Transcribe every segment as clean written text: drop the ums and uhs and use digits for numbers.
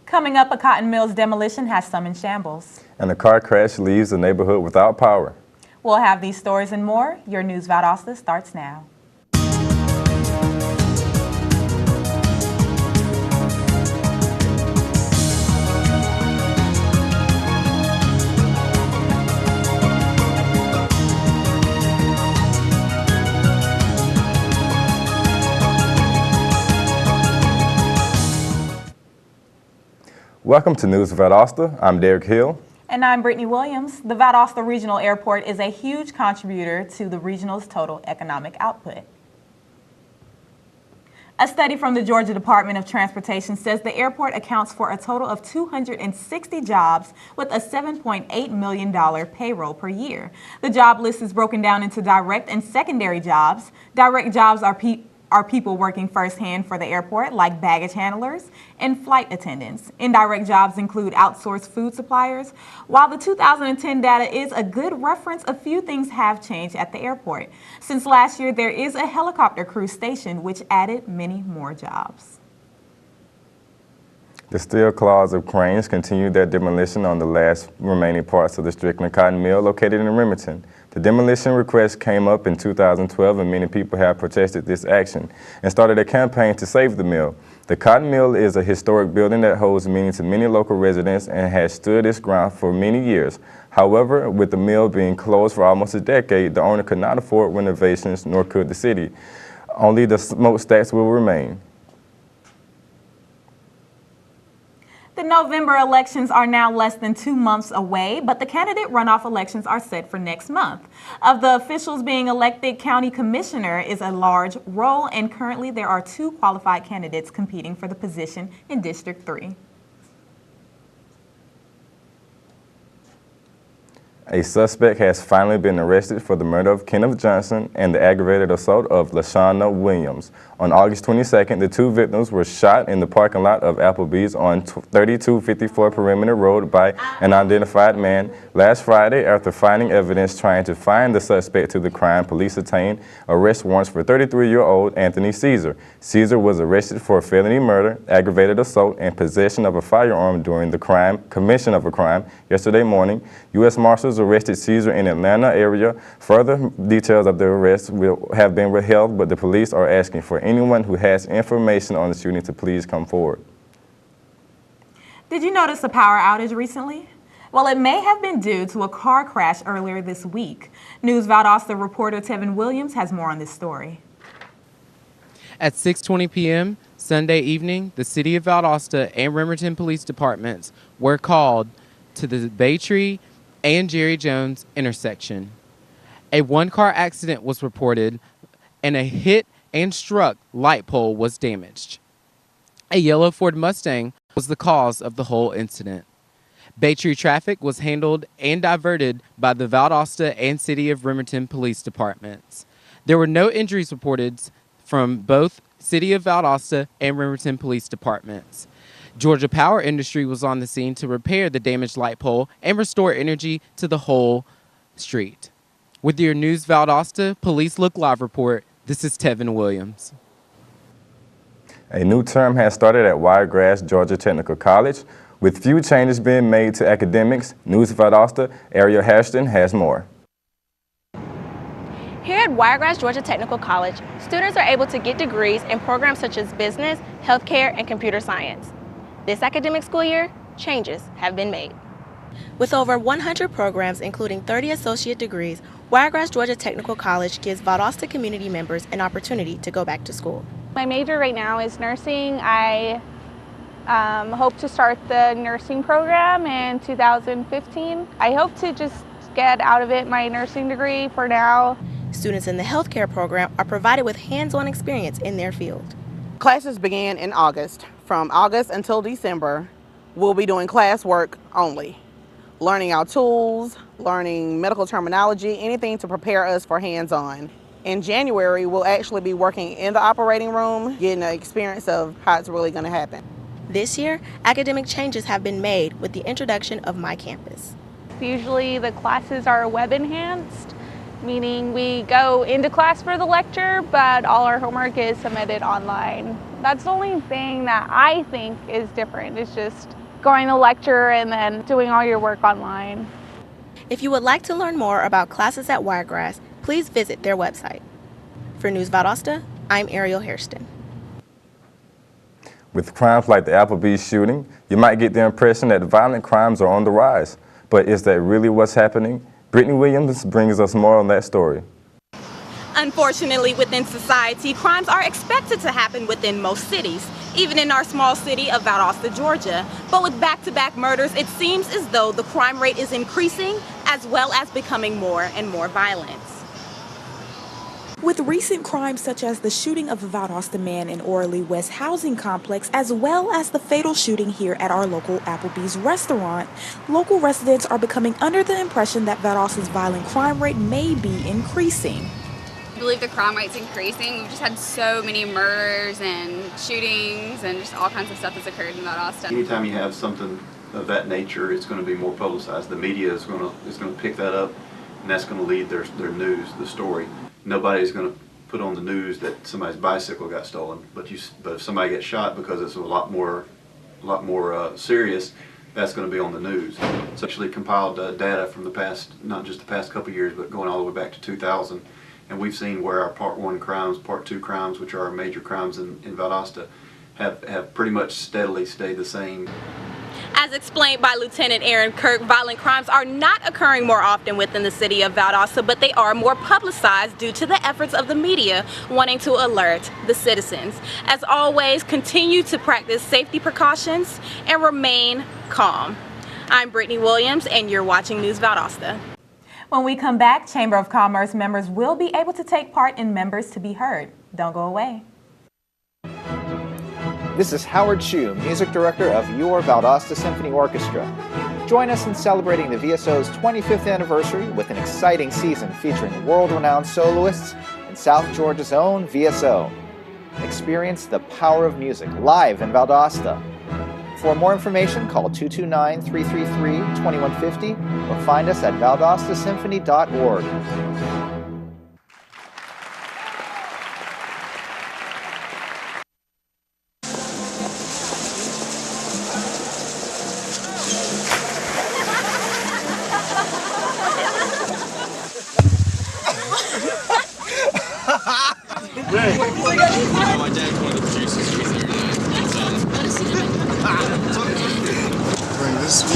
Coming up, a cotton mill's demolition has some in shambles. And a car crash leaves the neighborhood without power. We'll have these stories and more. Your News Valdosta starts now. Welcome to News Valdosta. I'm Derek Hill. And I'm Brittany Williams. The Valdosta Regional Airport is a huge contributor to the regional's total economic output. A study from the Georgia Department of Transportation says the airport accounts for a total of 260 jobs with a $7.8 million payroll per year. The job list is broken down into direct and secondary jobs. Direct jobs are people working firsthand for the airport, like baggage handlers and flight attendants. Indirect jobs include outsourced food suppliers. While the 2010 data is a good reference, a few things have changed at the airport. Since last year, there is a helicopter crew station, which added many more jobs. The steel claws of cranes continued their demolition on the last remaining parts of the Strickland Cotton Mill located in Remington. The demolition request came up in 2012 and many people have protested this action and started a campaign to save the mill. The cotton mill is a historic building that holds meaning to many local residents and has stood its ground for many years. However, with the mill being closed for almost a decade, the owner could not afford renovations, nor could the city. Only the smokestacks will remain. The November elections are now less than 2 months away, but the candidate runoff elections are set for next month. Of the officials being elected, county commissioner is a large role, and currently there are 2 qualified candidates competing for the position in District 3. A suspect has finally been arrested for the murder of Kenneth Johnson and the aggravated assault of LaShawna Williams. On August 22nd, the 2 victims were shot in the parking lot of Applebee's on 3254 Perimeter Road by an unidentified man. Last Friday, after finding evidence trying to find the suspect to the crime, police obtained arrest warrants for 33-year-old Anthony Caesar. Caesar was arrested for felony murder, aggravated assault, and possession of a firearm during the commission of a crime. Yesterday morning, U.S. Marshals arrested Caesar in Atlanta area. Further details of the arrest will have been withheld, but the police are asking for anyone who has information on the shooting to please come forward. Did you notice a power outage recently? Well, it may have been due to a car crash earlier this week. News Valdosta reporter Tevin Williams has more on this story. At 6:20 p.m. Sunday evening, the City of Valdosta and Remington Police Departments were called to the Baytree and Jerry Jones intersection. A 1-car accident was reported and a hit and struck light pole was damaged. A yellow Ford Mustang was the cause of the whole incident. Baytree traffic was handled and diverted by the Valdosta and City of Remington Police Departments. There were no injuries reported from both City of Valdosta and Remington Police Departments. Georgia Power Industry was on the scene to repair the damaged light pole and restore energy to the whole street. With your News Valdosta Police Look Live report, this is Tevin Williams. A new term has started at Wiregrass Technical College. With few changes being made to academics, News Valdosta, Ariel Hairston has more. Here at Wiregrass Technical College, students are able to get degrees in programs such as business, healthcare, and computer science. This academic school year, changes have been made. With over 100 programs, including 30 associate degrees, Wiregrass Technical College gives Valdosta community members an opportunity to go back to school. My major right now is nursing. I hope to start the nursing program in 2015. I hope to just get out of it my nursing degree for now. Students in the healthcare program are provided with hands-on experience in their field. Classes began in August. From August until December, we'll be doing classwork only. Learning our tools, learning medical terminology, anything to prepare us for hands-on. In January, we'll actually be working in the operating room, getting an experience of how it's really going to happen. This year, academic changes have been made with the introduction of My Campus. Usually the classes are web enhanced, meaning we go into class for the lecture, but all our homework is submitted online. That's the only thing that I think is different. It's just going to lecture and then doing all your work online. If you would like to learn more about classes at Wiregrass, please visit their website. For News Valdosta, I'm Ariel Hairston. With crimes like the Applebee's shooting, you might get the impression that violent crimes are on the rise. But is that really what's happening? Brittany Williams brings us more on that story. Unfortunately, within society, crimes are expected to happen within most cities, even in our small city of Valdosta, Georgia. But with back-to-back murders, it seems as though the crime rate is increasing as well as becoming more and more violent. With recent crimes such as the shooting of a Valdosta man in Orly West housing complex, as well as the fatal shooting here at our local Applebee's restaurant, local residents are becoming under the impression that Valdosta's violent crime rate may be increasing. I believe the crime rate's increasing. We've just had so many murders and shootings and just all kinds of stuff that's occurred in Valdosta. Anytime you have something of that nature, it's going to be more publicized. The media is going to pick that up, and that's going to lead their news, the story. Nobody's going to put on the news that somebody's bicycle got stolen, but if somebody gets shot because it's a lot more serious, that's going to be on the news. It's actually compiled data from the past, not just the past couple of years, but going all the way back to 2000. And we've seen where our Part 1 crimes, Part 2 crimes, which are our major crimes in Valdosta, have pretty much steadily stayed the same. As explained by Lieutenant Aaron Kirk, violent crimes are not occurring more often within the city of Valdosta, but they are more publicized due to the efforts of the media wanting to alert the citizens. As always, continue to practice safety precautions and remain calm. I'm Brittany Williams, and you're watching News Valdosta. When we come back, Chamber of Commerce members will be able to take part in Members to be Heard. Don't go away. This is Howard Shue, Music Director of Your Valdosta Symphony Orchestra. Join us in celebrating the VSO's 25th anniversary with an exciting season featuring world-renowned soloists and South Georgia's own VSO. Experience the power of music live in Valdosta. For more information, call 229-333-2150 or find us at valdostasymphony.org. My dad's one of the producers. Bring this one.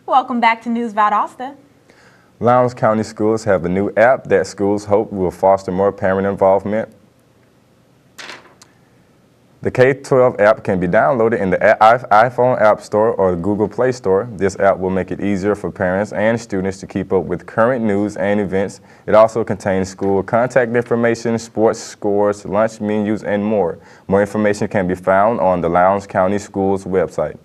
Welcome back to News Valdosta. Lowndes County Schools have a new app that schools hope will foster more parent involvement. The K-12 app can be downloaded in the iPhone App Store or the Google Play Store. This app will make it easier for parents and students to keep up with current news and events. It also contains school contact information, sports scores, lunch menus, and more. More information can be found on the Lowndes County Schools website.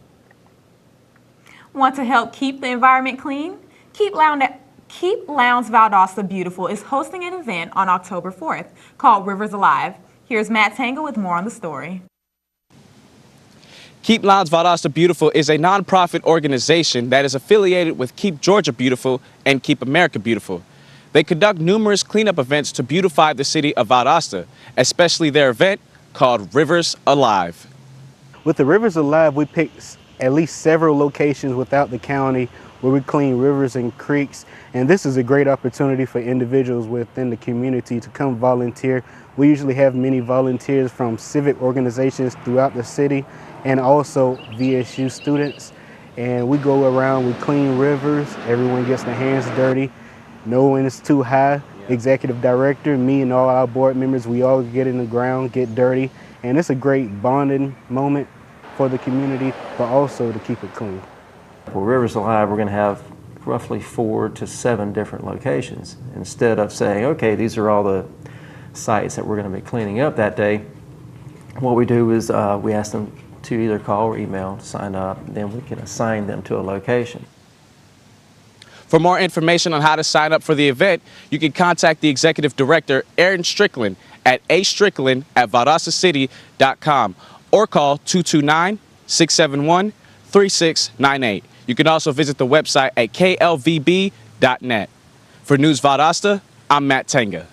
Want to help keep the environment clean? Keep Lowndes Valdosta Beautiful is hosting an event on October 4th called Rivers Alive. Here's Matt Tangle with more on the story. Keep Lowndes Valdosta Beautiful is a nonprofit organization that is affiliated with Keep Georgia Beautiful and Keep America Beautiful. They conduct numerous cleanup events to beautify the city of Valdosta, especially their event called Rivers Alive. With the Rivers Alive, we picked at least several locations without the county where we clean rivers and creeks, and this is a great opportunity for individuals within the community to come volunteer. We usually have many volunteers from civic organizations throughout the city and also VSU students, and we go around, we clean rivers, everyone gets their hands dirty, no one is too high. Executive director, me and all our board members, we all get in the ground, get dirty, and it's a great bonding moment for the community, but also to keep it clean. For Rivers Alive, we're going to have roughly 4 to 7 different locations. Instead of saying, okay, these are all the sites that we're going to be cleaning up that day, what we do is we ask them to either call or email to sign up, and then we can assign them to a location. For more information on how to sign up for the event, you can contact the Executive Director, Aaron Strickland, at astrickland@valdostacity.com or call 229-671-3698. You can also visit the website at klvb.net. For News Valdosta, I'm Matt Tenga.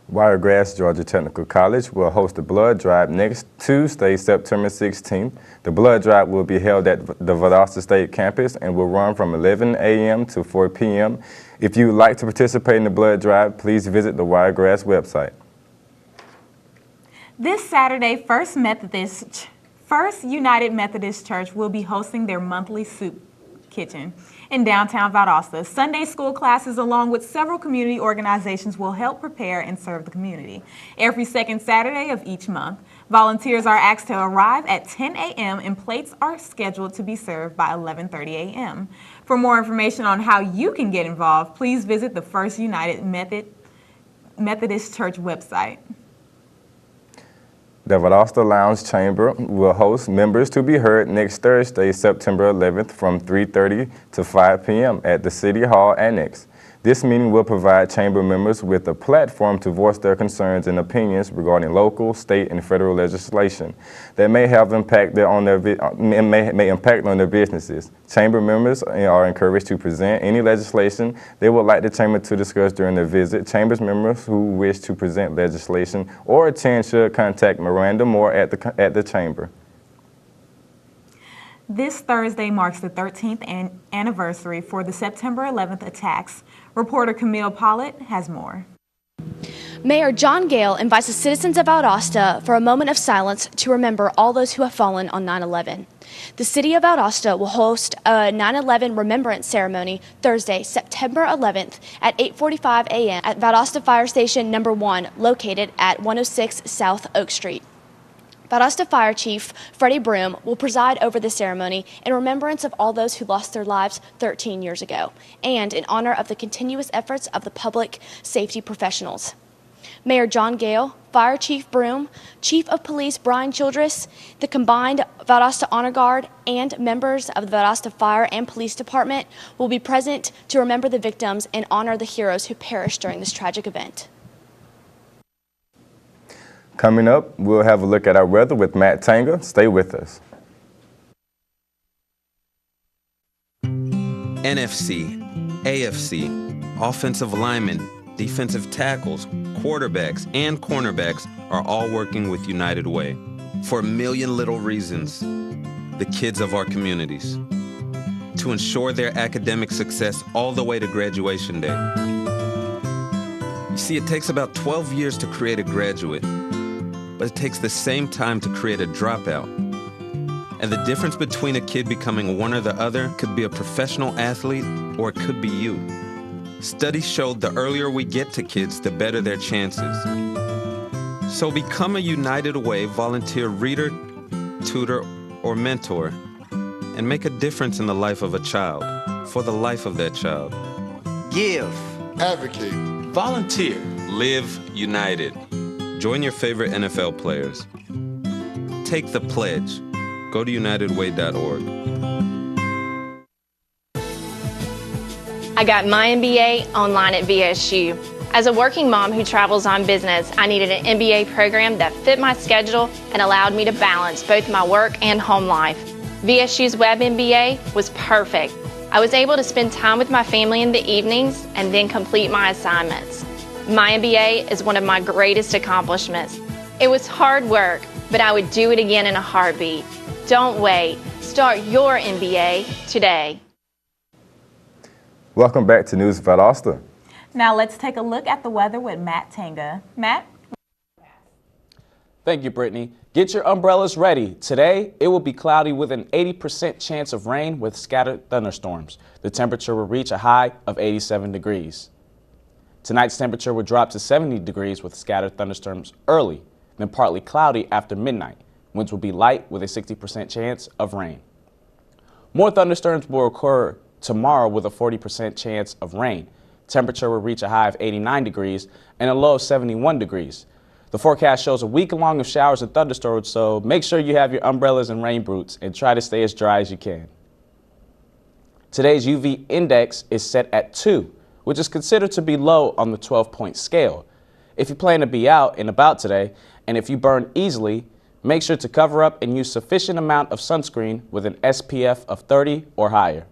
Wiregrass Georgia Technical College will host a blood drive next Tuesday, September 16th. The blood drive will be held at the Valdosta State campus and will run from 11 a.m. to 4 p.m. If you would like to participate in the blood drive, please visit the Wiregrass website. This Saturday, First United Methodist Church will be hosting their monthly soup kitchen in downtown Valdosta. Sunday school classes along with several community organizations will help prepare and serve the community. Every second Saturday of each month, volunteers are asked to arrive at 10 a.m. and plates are scheduled to be served by 11:30 a.m. For more information on how you can get involved, please visit the First United Methodist Church website. The Valdosta Lowndes Chamber will host members to be heard next Thursday, September 11th from 3:30 to 5 p.m. at the City Hall Annex. This meeting will provide chamber members with a platform to voice their concerns and opinions regarding local, state, and federal legislation that may have impact on their businesses. Chamber members are encouraged to present any legislation they would like the chamber to discuss during their visit. Chamber members who wish to present legislation or attend should contact Miranda Moore at the chamber. This Thursday marks the 13th anniversary for the September 11th attacks. Reporter Camille Pollitt has more. Mayor John Gale invites the citizens of Valdosta for a moment of silence to remember all those who have fallen on 9/11. The city of Valdosta will host a 9/11 remembrance ceremony Thursday, September 11th at 8:45 a.m. at Valdosta Fire Station No. 1, located at 106 South Oak Street. Valdosta Fire Chief Freddie Broom will preside over the ceremony in remembrance of all those who lost their lives 13 years ago and in honor of the continuous efforts of the public safety professionals. Mayor John Gale, Fire Chief Broom, Chief of Police Brian Childress, the combined Valdosta Honor Guard, and members of the Valdosta Fire and Police Department will be present to remember the victims and honor the heroes who perished during this tragic event. Coming up, we'll have a look at our weather with Matt Tenga. Stay with us. NFC, AFC, offensive linemen, defensive tackles, quarterbacks, and cornerbacks are all working with United Way for a million little reasons. The kids of our communities, to ensure their academic success all the way to graduation day. You see, it takes about 12 years to create a graduate, but it takes the same time to create a dropout. And the difference between a kid becoming one or the other could be a professional athlete, or it could be you. Studies showed the earlier we get to kids, the better their chances. So become a United Way volunteer reader, tutor, or mentor, and make a difference in the life of a child, for the life of that child. Give. Advocate. Volunteer. Live united. Join your favorite NFL players. Take the pledge. Go to unitedway.org. I got my MBA online at VSU. As a working mom who travels on business, I needed an MBA program that fit my schedule and allowed me to balance both my work and home life. VSU's Web MBA was perfect. I was able to spend time with my family in the evenings and then complete my assignments. My MBA is one of my greatest accomplishments. It was hard work, but I would do it again in a heartbeat. Don't wait. Start your MBA today. Welcome back to News Valdosta. Now let's take a look at the weather with Matt Tenga. Matt? Thank you, Brittany. Get your umbrellas ready. Today, it will be cloudy with an 80% chance of rain with scattered thunderstorms. The temperature will reach a high of 87 degrees. Tonight's temperature will drop to 70 degrees with scattered thunderstorms early, then partly cloudy after midnight. Winds will be light with a 60% chance of rain. More thunderstorms will occur tomorrow with a 40% chance of rain. Temperature will reach a high of 89 degrees and a low of 71 degrees. The forecast shows a week long of showers and thunderstorms, so make sure you have your umbrellas and rain boots and try to stay as dry as you can. Today's UV index is set at 2, which is considered to be low on the 12-point scale. If you plan to be out and about today, and if you burn easily, make sure to cover up and use sufficient amount of sunscreen with an SPF of 30 or higher.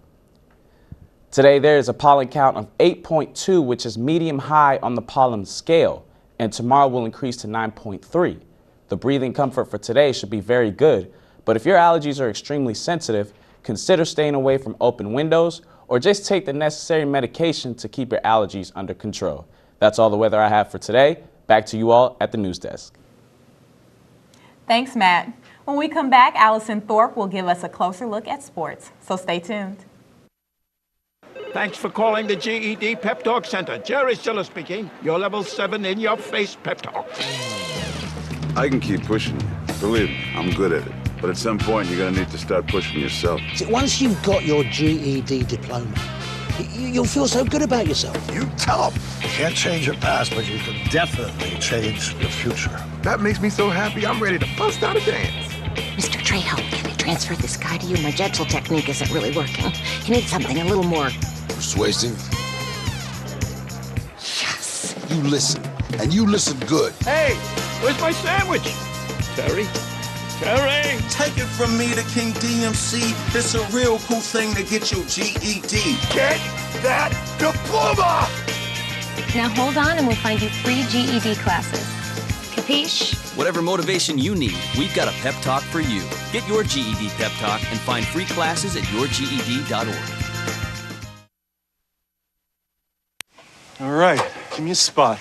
Today there is a pollen count of 8.2, which is medium high on the pollen scale, and tomorrow will increase to 9.3. The breathing comfort for today should be very good, but if your allergies are extremely sensitive, consider staying away from open windows or just take the necessary medication to keep your allergies under control. That's all the weather I have for today. Back to you all at the news desk. Thanks, Matt. When we come back, Allison Thorpe will give us a closer look at sports, so stay tuned. Thanks for calling the GED Pep Talk Center. Jerry Stiller speaking. Your level 7 in-your-face pep talk. I can keep pushing you. Believe me, I'm good at it. But at some point, you're going to need to start pushing yourself. See, once you've got your GED diploma, you'll feel so good about yourself. You tell them. You can't change your past, but you can definitely change your future. That makes me so happy, I'm ready to bust out a dance. Mr. Trejo, can I transfer this guy to you? My gentle technique isn't really working. You need something a little more persuasive. Yes. You listen, and you listen good. Hey, where's my sandwich? Terry? Terry! Take it from me, the King DMC. It's a real cool thing to get your GED. Get that diploma! Now hold on and we'll find you free GED classes. Capiche? Whatever motivation you need, we've got a pep talk for you. Get your GED pep talk and find free classes at yourged.org. All right, give me a spot.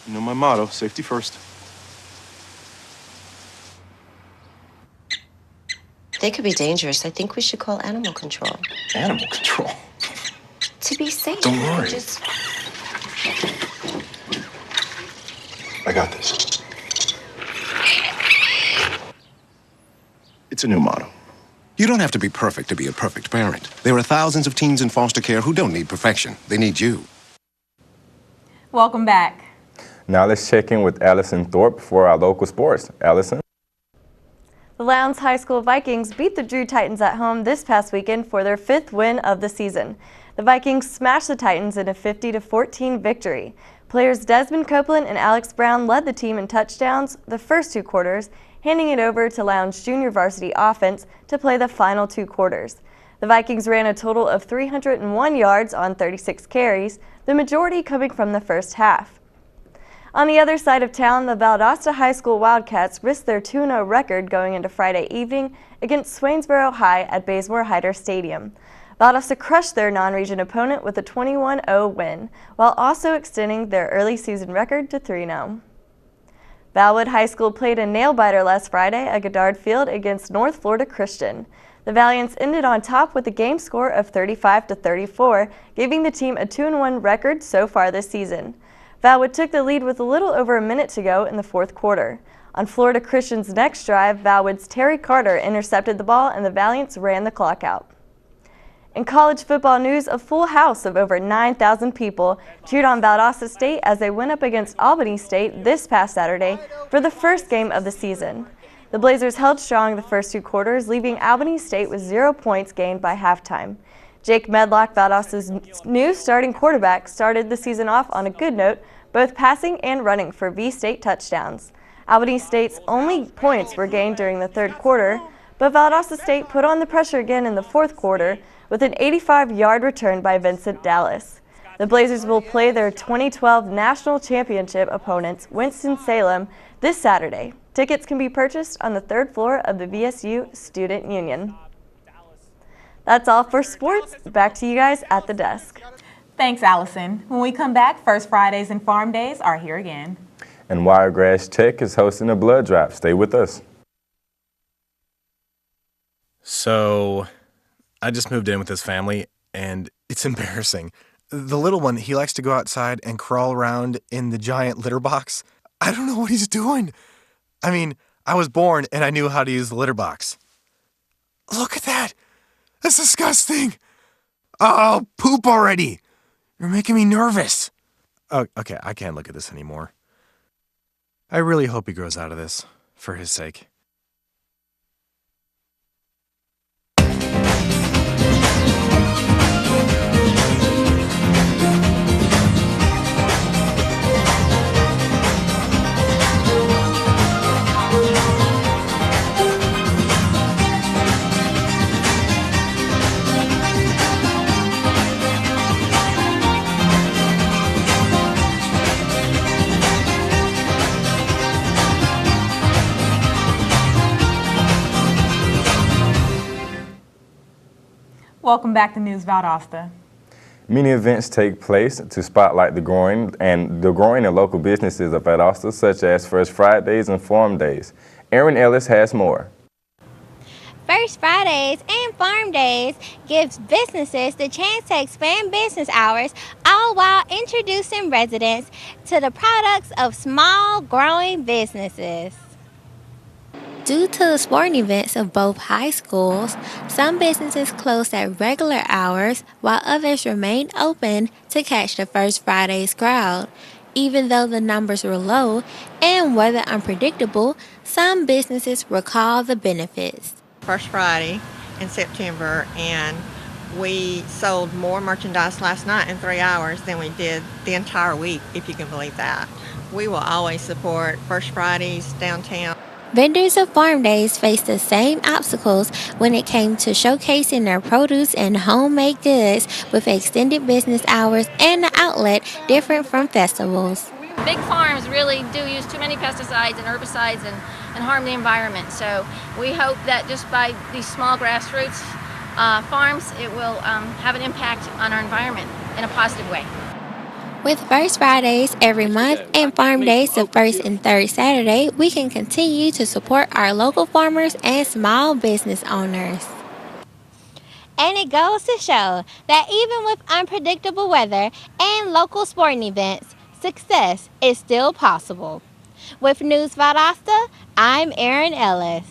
You know my motto, safety first. They could be dangerous. I think we should call animal control. Animal control? To be safe. Don't worry. I got this. It's a new motto. You don't have to be perfect to be a perfect parent. There are thousands of teens in foster care who don't need perfection. They need you. Welcome back. Now let's check in with Allison Thorpe for our local sports. Allison? The Lowndes High School Vikings beat the Drew Titans at home this past weekend for their 5th win of the season. The Vikings smashed the Titans in a 50-14 victory. Players Desmond Copeland and Alex Brown led the team in touchdowns the first 2 quarters, handing it over to Lowndes junior varsity offense to play the final 2 quarters. The Vikings ran a total of 301 yards on 36 carries, the majority coming from the first half. On the other side of town, the Valdosta High School Wildcats risked their 2-0 record going into Friday evening against Swainsboro High at Bazemore Hyder Stadium. Valdosta crushed their non-region opponent with a 21-0 win, while also extending their early season record to 3-0. Valwood High School played a nail-biter last Friday at Goddard Field against North Florida Christian. The Valiants ended on top with a game score of 35-34, giving the team a 2-1 record so far this season. Valwood took the lead with a little over a minute to go in the 4th quarter. On Florida Christian's next drive, Valwood's Terry Carter intercepted the ball and the Valiants ran the clock out. In college football news, a full house of over 9,000 people cheered on Valdosta State as they went up against Albany State this past Saturday for the first game of the season. The Blazers held strong the first 2 quarters, leaving Albany State with 0 points gained by halftime. Jake Medlock, Valdosta's new starting quarterback, started the season off on a good note, both passing and running for V-State touchdowns. Albany State's only points were gained during the 3rd quarter, but Valdosta State put on the pressure again in the 4th quarter with an 85-yard return by Vincent Dallas. The Blazers will play their 2012 National Championship opponents, Winston-Salem, this Saturday. Tickets can be purchased on the 3rd floor of the VSU Student Union. That's all for sports. Back to you guys at the desk. Thanks, Allison. When we come back, First Fridays and Farm Days are here again. And Wiregrass Tech is hosting a blood drive. Stay with us. So, I just moved in with this family, and it's embarrassing. The little one, he likes to go outside and crawl around in the giant litter box. I don't know what he's doing. I mean, I was born and I knew how to use the litter box. Look at that. That's disgusting. Oh, poop already. You're making me nervous. Oh, okay, I can't look at this anymore. I really hope he grows out of this, for his sake. Welcome back to News Valdosta. Many events take place to spotlight the growing and local businesses of Valdosta, such as First Fridays and Farm Days. Aaron Ellis has more. First Fridays and Farm Days gives businesses the chance to expand business hours, all while introducing residents to the products of small growing businesses. Due to the sporting events of both high schools, some businesses closed at regular hours while others remained open to catch the First Fridays crowd. Even though the numbers were low and weather unpredictable, some businesses recall the benefits. First Friday in September, and we sold more merchandise last night in 3 hours than we did the entire week, if you can believe that. We will always support First Fridays downtown. Vendors of Farm Days faced the same obstacles when it came to showcasing their produce and homemade goods with extended business hours and an outlet different from festivals. Big farms really do use too many pesticides and herbicides and harm the environment. So we hope that just by these small grassroots farms, it will have an impact on our environment in a positive way. With First Fridays every month and Farm Days the first and third Saturday, we can continue to support our local farmers and small business owners. And it goes to show that even with unpredictable weather and local sporting events, success is still possible. With News Valdosta, I'm Aaron Ellis.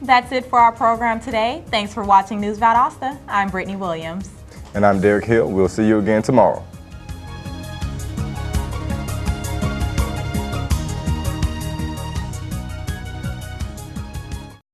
That's it for our program today. Thanks for watching News Valdosta. I'm Brittany Williams. And I'm Derek Hill. We'll see you again tomorrow.